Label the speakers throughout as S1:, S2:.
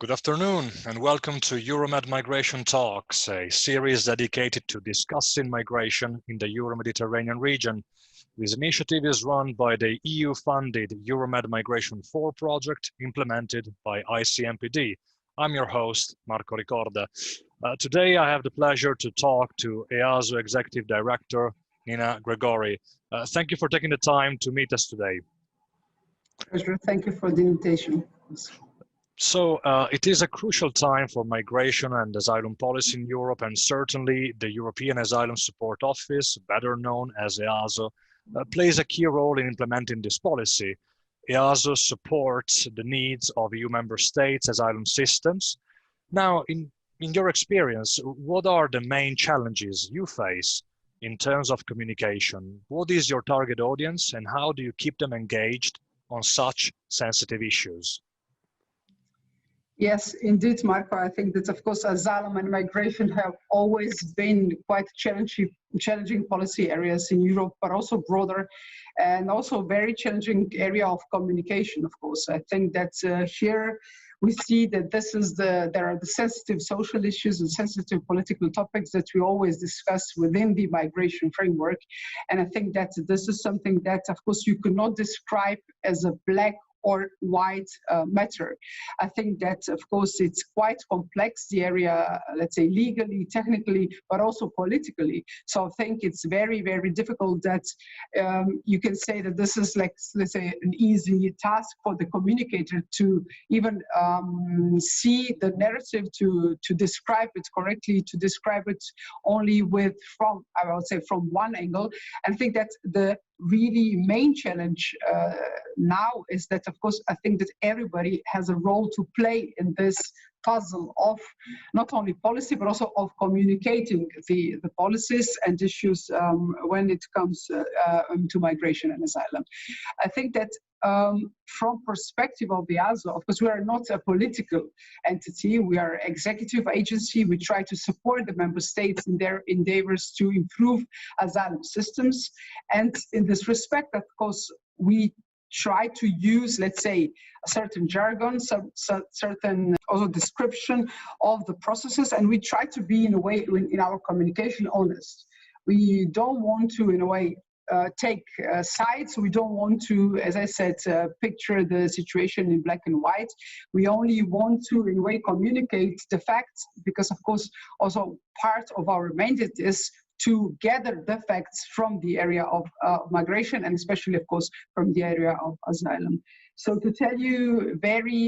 S1: Good afternoon and welcome to EUROMED Migration Talks, a series dedicated to discussing migration in the Euro-Mediterranean region. This initiative is run by the EU-funded EUROMED Migration 4 project implemented by ICMPD. I'm your host, Marco Ricorda. Today I have the pleasure to talk to EASO Executive Director, Nina Gregori. Thank you for taking the time to meet us today.
S2: Pleasure. Thank you for the invitation.
S1: So it is a crucial time for migration and asylum policy in Europe, and certainly the European Asylum Support Office, better known as EASO, plays a key role in implementing this policy. EASO supports the needs of EU member states' asylum systems. Now, in your experience, what are the main challenges you face in terms of communication? What is your target audience and how do you keep them engaged on such sensitive issues?
S2: Yes, indeed, Marco. I think that, of course, asylum and migration have always been quite challenging policy areas in Europe, but also broader, and also very challenging area of communication, of course. I think that here we see that there are the sensitive social issues and sensitive political topics that we always discuss within the migration framework. And I think that this is something that, of course, you could not describe as a black or white matter. I think that, of course, it's quite complex, the area, let's say, legally, technically, but also politically. So I think it's very, very difficult that you can say that this is like, let's say, an easy task for the communicator to even see the narrative, to describe it correctly, to describe it only from one angle. And I think that the really main challenge now is that, of course, I think that everybody has a role to play in this puzzle of not only policy, but also of communicating the policies and issues when it comes to migration and asylum. I think that from perspective of the EASO, of course, we are not a political entity. We are an executive agency. We try to support the member states in their endeavors to improve asylum systems. And in this respect, of course, we try to use, let's say, a certain jargon, certain also description of the processes, and we try to be, in a way, in our communication, honest. We don't want to, in a way, take sides. We don't want to, as I said, picture the situation in black and white. We only want to, in a way, communicate the facts, because, of course, also part of our mandate is to gather the facts from the area of migration, and especially, of course, from the area of asylum. So to tell you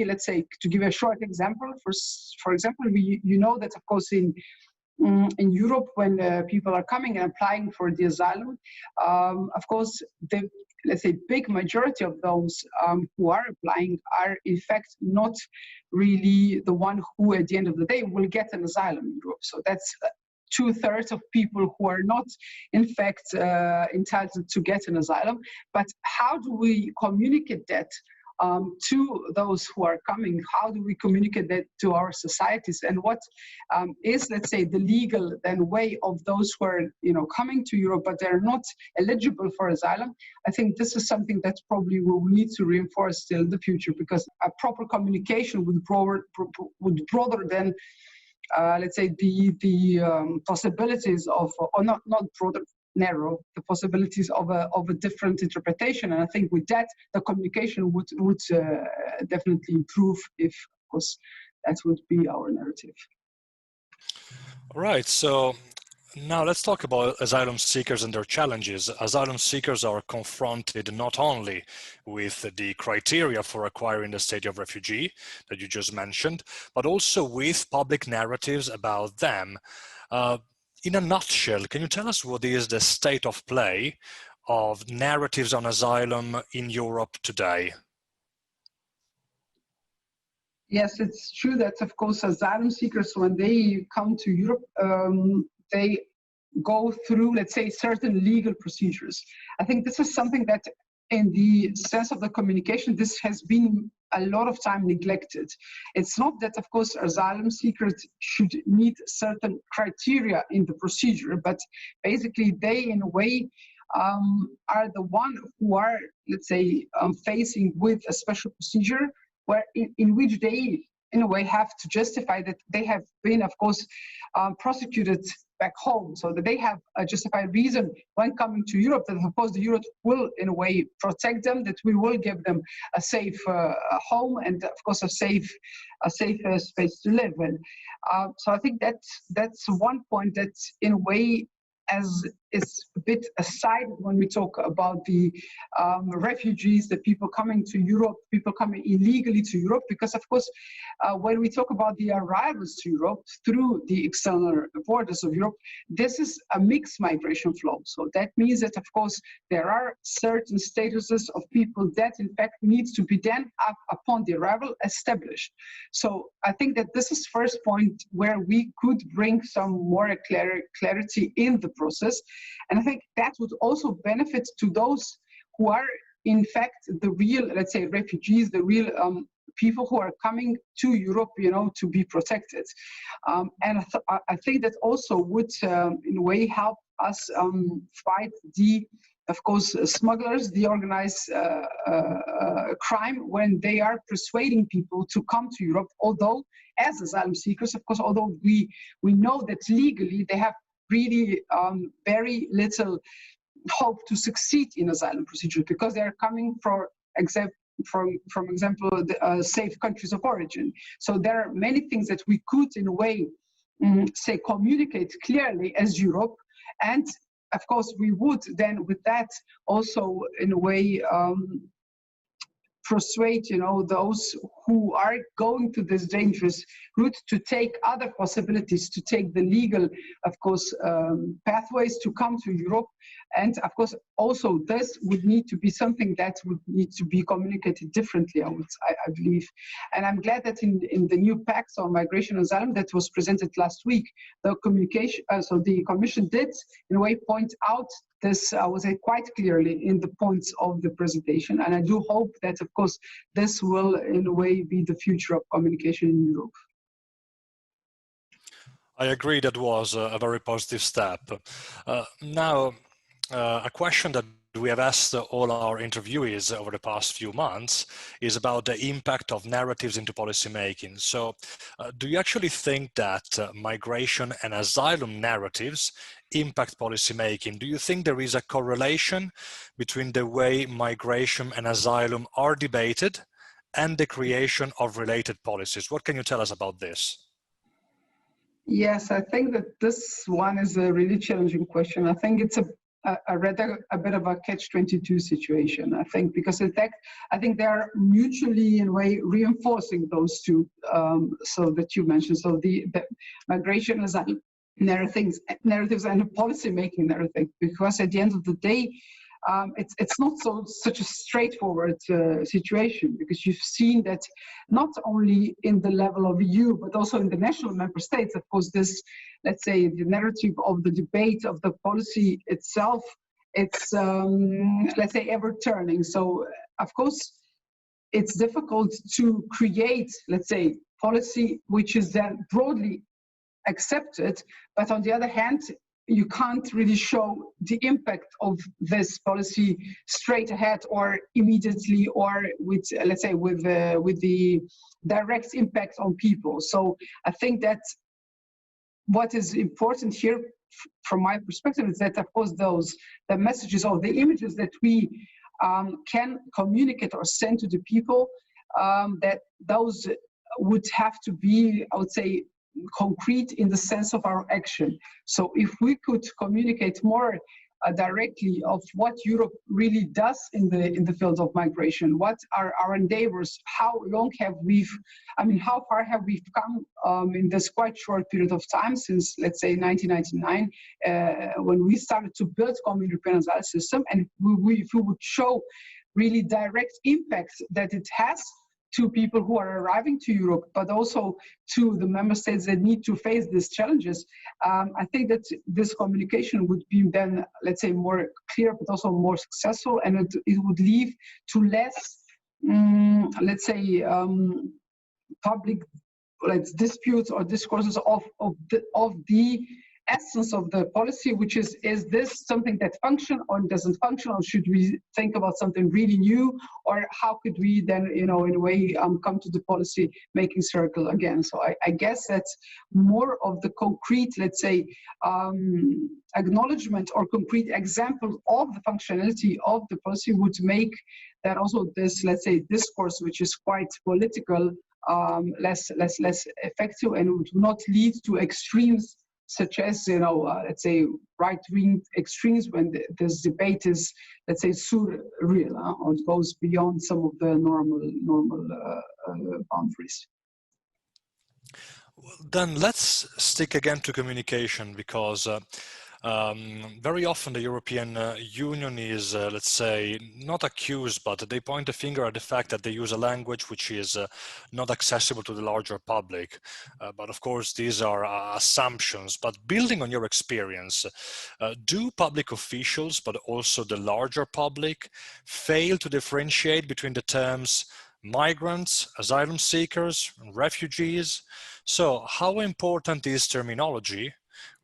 S2: let's say, to give a short example, for example, you know that, of course, in Europe, when people are coming and applying for the asylum, of course, let's say, big majority of those who are applying are, in fact, not really the one who, at the end of the day, will get an asylum in Europe. So that's 2/3 of people who are not, in fact, entitled to get an asylum. But how do we communicate that to those who are coming? How do we communicate that to our societies? And what is, let's say, the legal then way of those who are, coming to Europe, but they're not eligible for asylum? I think this is something that probably we'll need to reinforce still in the future, because a proper communication would broader than let's say, the possibilities of, or not broader, narrow, the possibilities of a different interpretation. And I think with that, the communication would definitely improve, if, of course, that would be our narrative.
S1: All right, so now let's talk about asylum seekers and their challenges. Asylum seekers are confronted not only with the criteria for acquiring the status of refugee that you just mentioned, but also with public narratives about them. In a nutshell, can you tell us what is the state of play of narratives on asylum in Europe today?
S2: Yes, it's true that, of course, asylum seekers, when they come to Europe, they go through, let's say, certain legal procedures. I think this is something that, in the sense of the communication, this has been a lot of time neglected. It's not that, of course, asylum seekers should meet certain criteria in the procedure, but basically they, in a way, are the one who are, let's say, facing with a special procedure where in which they in a way have to justify that they have been, of course, prosecuted back home, so that they have a justified reason when coming to Europe, that of course the Europe will in a way protect them, that we will give them a safe home and of course a safe space to live in. So I think that's one point that in a way as is a bit aside when we talk about the refugees, the people coming to Europe, people coming illegally to Europe, because of course when we talk about the arrivals to Europe through the external borders of Europe, this is a mixed migration flow. So that means that of course there are certain statuses of people that in fact needs to be then upon the arrival established. So I think that this is first point where we could bring some more clarity in the process. And I think that would also benefit to those who are in fact the real, let's say, refugees, the real people who are coming to Europe, you know, to be protected. And I think that also would in a way help us fight the, of course, smugglers, the organized crime, when they are persuading people to come to Europe, although as asylum seekers, of course, although we know that legally they have really very little hope to succeed in asylum procedures, because they are coming for example, the safe countries of origin. So there are many things that we could in a way say communicate clearly as Europe, and of course we would then with that also in a way persuade, you know, those who are going to this dangerous route to take other possibilities, to take the legal, of course, pathways to come to Europe. And of course, also this would need to be something that would need to be communicated differently, I believe. And I'm glad that in the new pact on migration and asylum that was presented last week, the communication, so the Commission did in a way point out this, I would say, quite clearly in the points of the presentation. And I do hope that, of course, this will in a way be the future of communication in Europe.
S1: I agree, that was a very positive step. Now, a question that we have asked all our interviewees over the past few months is about the impact of narratives into policymaking. So do you actually think that migration and asylum narratives impact policymaking? Do you think there is a correlation between the way migration and asylum are debated and the creation of related policies? What can you tell us about this?
S2: Yes, I think that this one is a really challenging question. I think it's a bit of a catch-22 situation, I think, because in fact, I think they are mutually in a way reinforcing those two, so that you mentioned, so the migration as narratives and the policy-making narrative, because at the end of the day, it's not such a straightforward situation, because you've seen that not only in the level of EU, but also in the national member states, of course, this, let's say, the narrative of the debate of the policy itself, it's, let's say, ever turning. So, of course, it's difficult to create, let's say, policy which is then broadly accepted, but on the other hand, you can't really show the impact of this policy straight ahead or immediately, or with, let's say, with the direct impact on people. So I think that what is important here, from my perspective, is that of course the messages or the images that we can communicate or send to the people, that those would have to be, I would say, concrete in the sense of our action. So if we could communicate more directly of what Europe really does in the field of migration, what are our endeavors, how far have we come in this quite short period of time since, let's say, 1999, when we started to build common European asylum system, and if we would show really direct impact that it has to people who are arriving to Europe, but also to the member states that need to face these challenges, I think that this communication would be then, let's say, more clear, but also more successful, and it would lead to less, let's say, public disputes or discourses of the essence of the policy, which is this something that function or doesn't function, or should we think about something really new, or how could we then, in a way, come to the policy making circle again? So I guess that's more of the concrete, let's say, acknowledgement or concrete example of the functionality of the policy would make that also this, let's say, discourse, which is quite political, less effective, and would not lead to extremes such as, let's say, right-wing extremes when this debate is, let's say, surreal, or it goes beyond some of the normal boundaries.
S1: Then let's stick again to communication, because very often the European Union is, let's say, not accused, but they point a finger at the fact that they use a language which is not accessible to the larger public. But of course, these are assumptions. But building on your experience, do public officials, but also the larger public, fail to differentiate between the terms migrants, asylum seekers, and refugees? So how important is terminology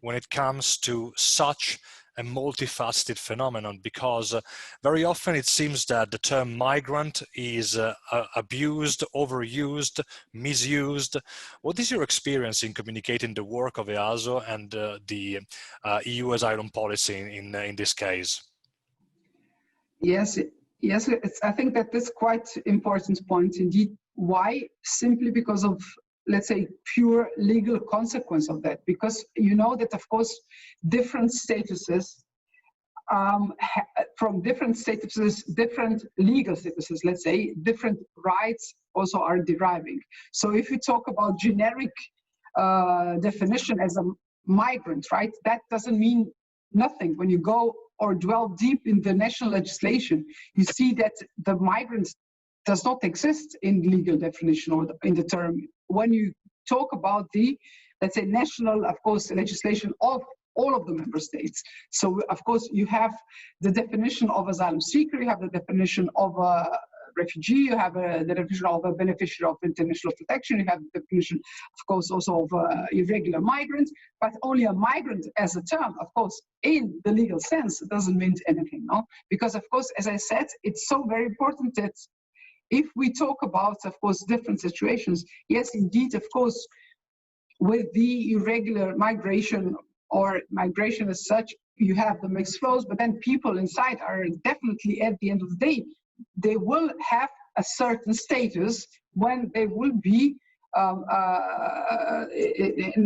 S1: when it comes to such a multifaceted phenomenon? Because very often it seems that the term migrant is abused, overused, misused. What is your experience in communicating the work of EASO and the EU asylum policy in this case?
S2: Yes, I think that that's quite important point indeed. Why? Simply because of, let's say, pure legal consequence of that. Because you know that, of course, different statuses, from different statuses, different legal statuses, let's say, different rights also are deriving. So if you talk about generic definition as a migrant, right, that doesn't mean nothing. When you go or dwell deep in the national legislation, you see that the migrant does not exist in legal definition or in the term. When you talk about the, let's say, national, of course, legislation of all of the member states. So, of course, you have the definition of asylum seeker, you have the definition of a refugee, you have the definition of a beneficiary of international protection, you have the definition, of course, also of irregular migrant, but only a migrant as a term, of course, in the legal sense, doesn't mean anything, no? Because, of course, as I said, it's so very important that if we talk about, of course, different situations, yes, indeed, of course, with the irregular migration or migration as such, you have the mixed flows, but then people inside are definitely, at the end of the day, they will have a certain status when they will be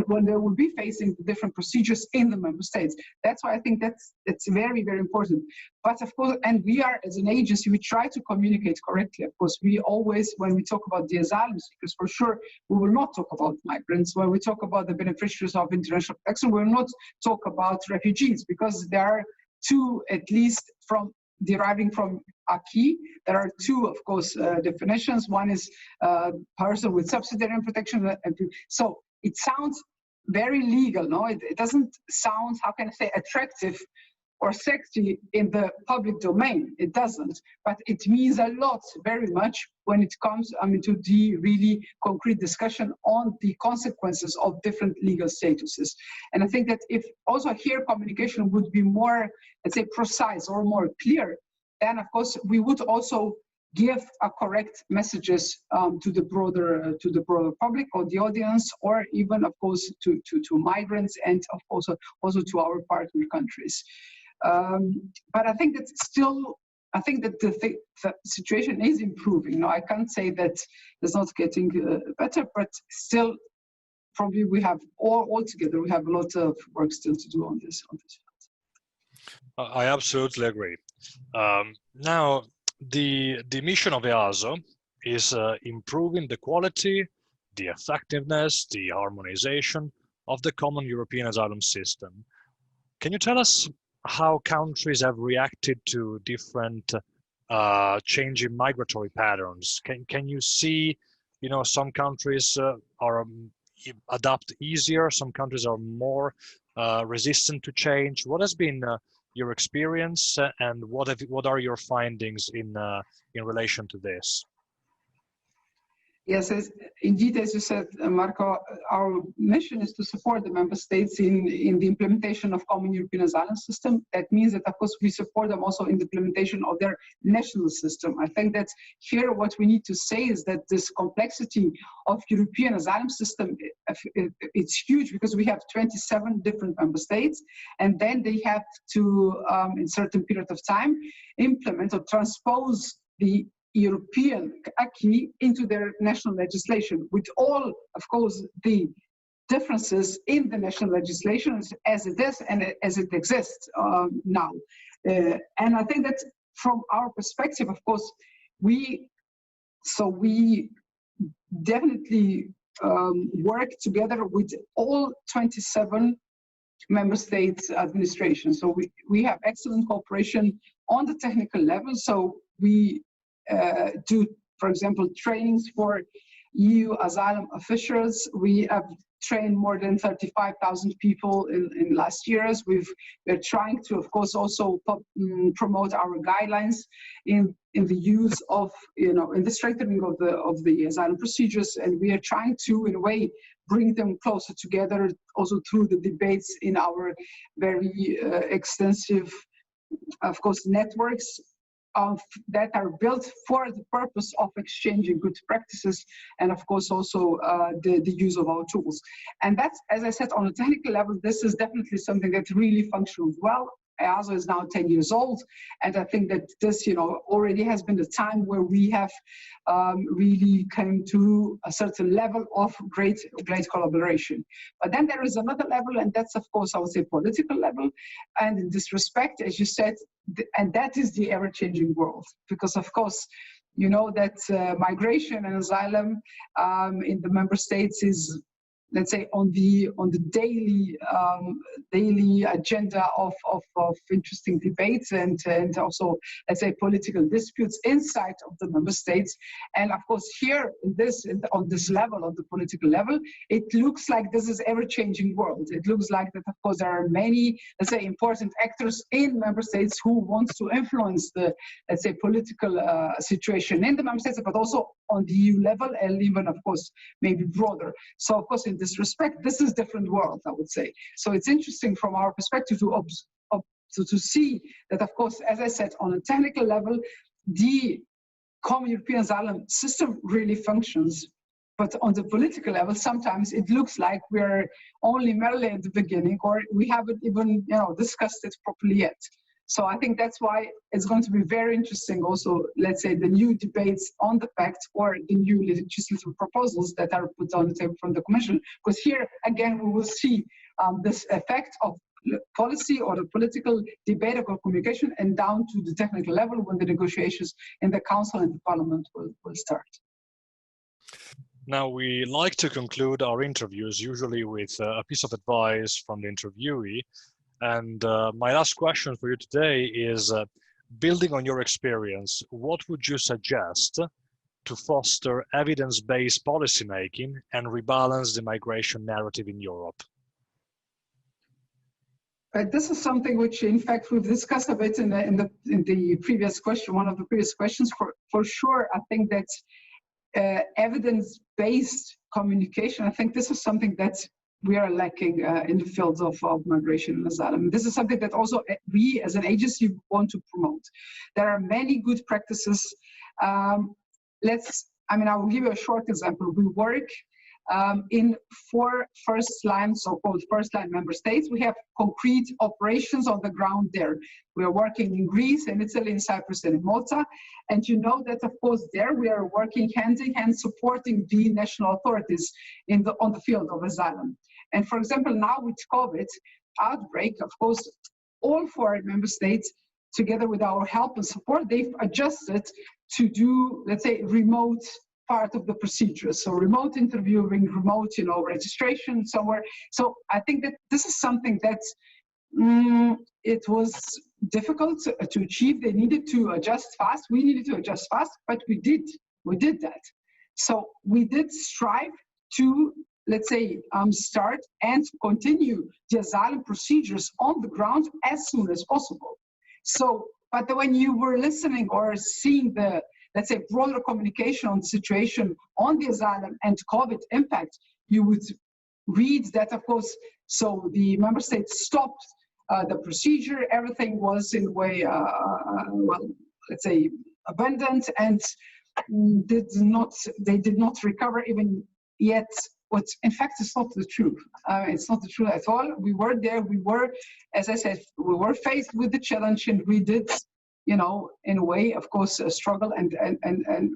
S2: when they will be facing the different procedures in the member states. That's why I think that's very, very important. But of course, and we are, as an agency, we try to communicate correctly. Of course, we always, when we talk about the asylum seekers, for sure, we will not talk about migrants. When we talk about the beneficiaries of international protection, we will not talk about refugees, because there are two, at least from deriving from acquis. There are two, of course, definitions. One is person with subsidiary protection. So it sounds very legal, no? It doesn't sound, how can I say, attractive or sexy in the public domain. It doesn't, but it means a lot, very much, when it comes, to the really concrete discussion on the consequences of different legal statuses. And I think that if also here communication would be more, let's say, precise or more clear, then of course we would also give a correct messages to the broader public or the audience, or even, of course, to migrants, and of course also to our partner countries. But I think that still, I think that the situation is improving. No, I can't say that it's not getting better, but still, probably we have all together, we have a lot of work still to do on this front.
S1: I absolutely agree. Now, the mission of EASO is improving the quality, the effectiveness, the harmonization of the common European asylum system. Can you tell us how countries have reacted to different changing migratory patterns? Can you see, some countries adapt easier, some countries are more resistant to change? What has been your experience, and what are your findings in relation to this?
S2: Yes, indeed, as you said, Marco, our mission is to support the member states in the implementation of common European asylum system. That means that, of course, we support them also in the implementation of their national system. I think that here what we need to say is that this complexity of European asylum system, it's huge because we have 27 different member states, and then they have to, in certain period of time, implement or transpose the European acquis into their national legislation, with all, of course, the differences in the national legislation as it is and as it exists now. And I think that from our perspective, of course, we definitely work together with all 27 member states administration. So we have excellent cooperation on the technical level. So we do, for example, trainings for EU asylum officials. We have trained more than 35,000 people in last years. We're trying to, of course, also promote our guidelines in the use of, in the strengthening of the asylum procedures, and we are trying to, in a way, bring them closer together, also through the debates in our very extensive, of course, networks that are built for the purpose of exchanging good practices, and of course also the use of our tools. And that's, as I said, on a technical level, this is definitely something that really functions well. EASO is now 10 years old, and I think that this, already has been the time where we have really come to a certain level of great collaboration. But then there is another level, and that's, of course, I would say, political level. And in this respect, as you said, and that is the ever-changing world, because, of course, you know that migration and asylum in the member states is, let's say, on the daily agenda of interesting debates and also, let's say, political disputes inside of the member states. And of course, here on this level, on the political level, it looks like this is ever-changing world. It looks like that, of course, there are many, let's say, important actors in member states who want to influence the, let's say, political situation in the member states, but also on the EU level, and even, of course, maybe broader. So, of course, in this respect, this is a different world, I would say. So it's interesting from our perspective to see that, of course, as I said, on a technical level, the common European asylum system really functions. But on the political level, sometimes it looks like we're only merely at the beginning, or we haven't even, discussed it properly yet. So I think that's why it's going to be very interesting also, let's say, the new debates on the pact or the new legislative proposals that are put on the table from the Commission. Because here, again, we will see this effect of policy or the political debate or communication and down to the technical level when the negotiations in the Council and the Parliament will start.
S1: Now, we like to conclude our interviews usually with a piece of advice from the interviewee. And my last question for you today is, building on your experience, what would you suggest to foster evidence-based policymaking and rebalance the migration narrative in Europe?
S2: This is something which, in fact, we've discussed a bit in the previous question, one of the previous questions. For sure, I think that evidence-based communication, I think this is something that we are lacking in the fields of migration and asylum. This is something that also we as an agency want to promote. There are many good practices. I will give you a short example. We work in 4 first-line, so-called first-line member states. We have concrete operations on the ground there. We are working in Greece, in Italy, in Cyprus, and in Malta. And you know that, of course, there we are working hand in hand, supporting the national authorities on the field of asylum. And for example, now with COVID outbreak, of course, all 4 member states, together with our help and support, they've adjusted to do, let's say, remote part of the procedure. So remote interviewing, remote, registration somewhere. So I think that this is something that it was difficult to achieve. They needed to adjust fast. We needed to adjust fast, but we did that. So we did strive to, let's say, start and continue the asylum procedures on the ground as soon as possible. So, but when you were listening or seeing the let's say, broader communication on the situation on the asylum and COVID impact, you would read that, of course, so the member states stopped the procedure, everything was in a way, well, let's say, abandoned, and they did not recover even yet. What in fact is not the truth. It's not the truth at all. We were there. We were, as I said, we were faced with the challenge, and we did, you know, in a way, of course, struggle and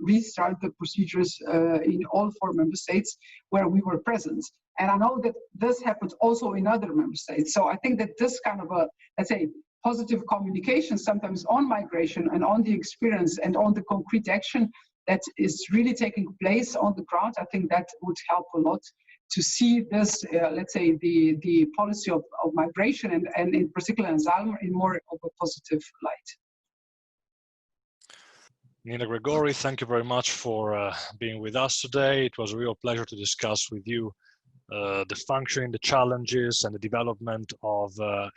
S2: restart the procedures in all 4 member states where we were present. And I know that this happened also in other member states. So I think that this kind of a, let's say, positive communication sometimes on migration and on the experience and on the concrete action that is really taking place on the ground, I think that would help a lot to see this, let's say, the policy of migration and in particular asylum in more of a positive light.
S1: Nina Gregori, thank you very much for being with us today. It was a real pleasure to discuss with you the functioning, the challenges, and the development of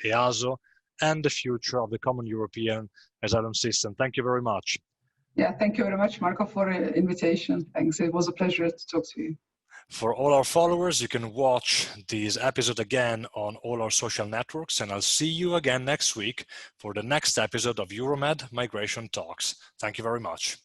S1: EASO and the future of the common European asylum system. Thank you very much.
S2: Yeah, thank you very much, Marco, for the invitation. Thanks. It was a pleasure to talk to you.
S1: For all our followers, you can watch this episode again on all our social networks, and I'll see you again next week for the next episode of EUROMED Migration Talks. Thank you very much.